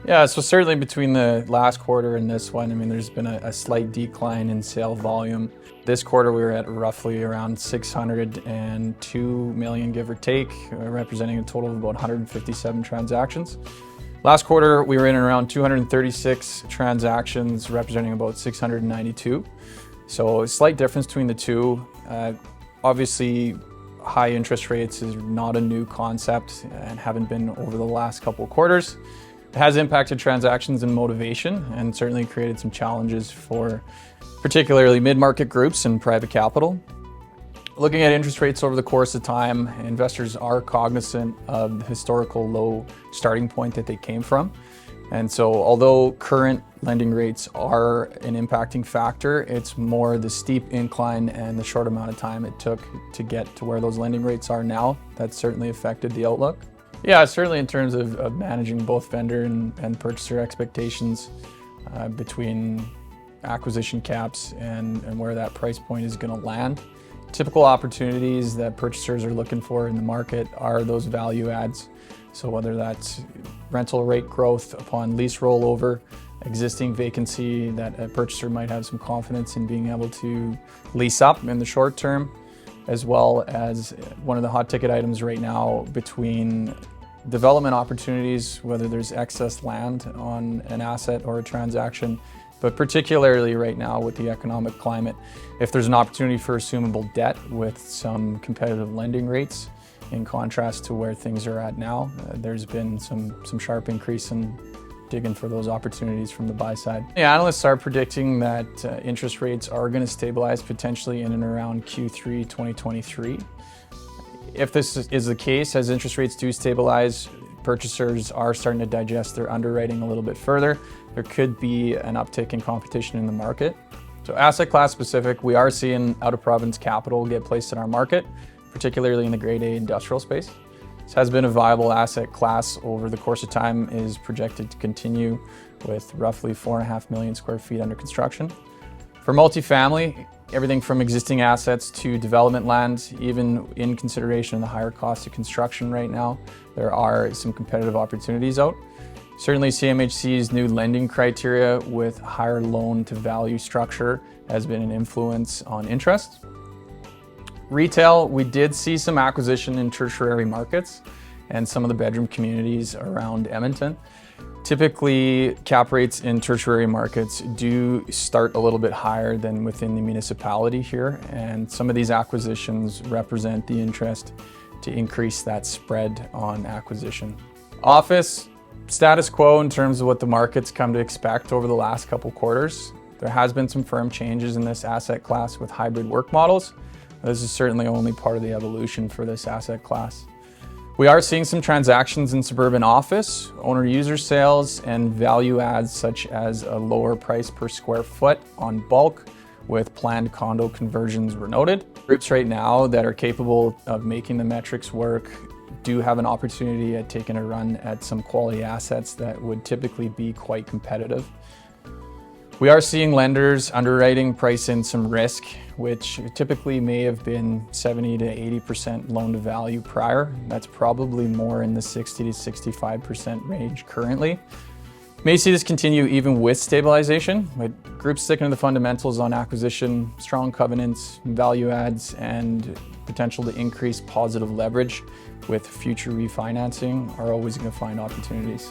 Yeah, so certainly between the last quarter and this one, I mean, there's been a slight decline in sale volume. This quarter, we were at roughly around 602 million, give or take, representing a total of about 157 transactions. Last quarter, we were in around 236 transactions, representing about 692. So a slight difference between the two. Obviously, high interest rates is not a new concept and haven't been over the last couple of quarters. It has impacted transactions and motivation and certainly created some challenges for particularly mid-market groups and private capital. Looking at interest rates over the course of time, investors are cognizant of the historical low starting point that they came from. And so although current lending rates are an impacting factor, it's more the steep incline and the short amount of time it took to get to where those lending rates are now. That's certainly affected the outlook. Yeah, certainly in terms of managing both vendor and purchaser expectations between acquisition caps and where that price point is going to land. Typical opportunities that purchasers are looking for in the market are those value adds. So whether that's rental rate growth upon lease rollover, existing vacancy that a purchaser might have some confidence in being able to lease up in the short term, as well as one of the hot ticket items right now between development opportunities, whether there's excess land on an asset or a transaction, but particularly right now with the economic climate, if there's an opportunity for assumable debt with some competitive lending rates, in contrast to where things are at now, there's been some sharp increase in digging for those opportunities from the buy side. The analysts are predicting that interest rates are going to stabilize potentially in and around Q3 2023. If this is the case, as interest rates do stabilize, purchasers are starting to digest their underwriting a little bit further. There could be an uptick in competition in the market. So asset class specific, we are seeing out-of-province capital get placed in our market, particularly in the grade A industrial space. This has been a viable asset class over the course of time, is projected to continue with roughly 4.5 million square feet under construction. For multifamily, everything from existing assets to development land, even in consideration of the higher cost of construction right now, there are some competitive opportunities out. Certainly CMHC's new lending criteria with higher loan to value structure has been an influence on interest. Retail, we did see some acquisition in tertiary markets and some of the bedroom communities around Edmonton. Typically, cap rates in tertiary markets do start a little bit higher than within the municipality here, and some of these acquisitions represent the interest to increase that spread on acquisition. Office, status quo in terms of what the market's come to expect over the last couple quarters. There has been some firm changes in this asset class with hybrid work models. This is certainly only part of the evolution for this asset class. We are seeing some transactions in suburban office, owner-user sales, and value adds such as a lower price per square foot on bulk with planned condo conversions were noted. Groups right now that are capable of making the metrics work do have an opportunity at taking a run at some quality assets that would typically be quite competitive. We are seeing lenders underwriting price in some risk, which typically may have been 70 to 80% loan to value prior. That's probably more in the 60 to 65% range currently. May see this continue even with stabilization, with groups sticking to the fundamentals on acquisition, strong covenants, value adds, and potential to increase positive leverage with future refinancing are always going to find opportunities.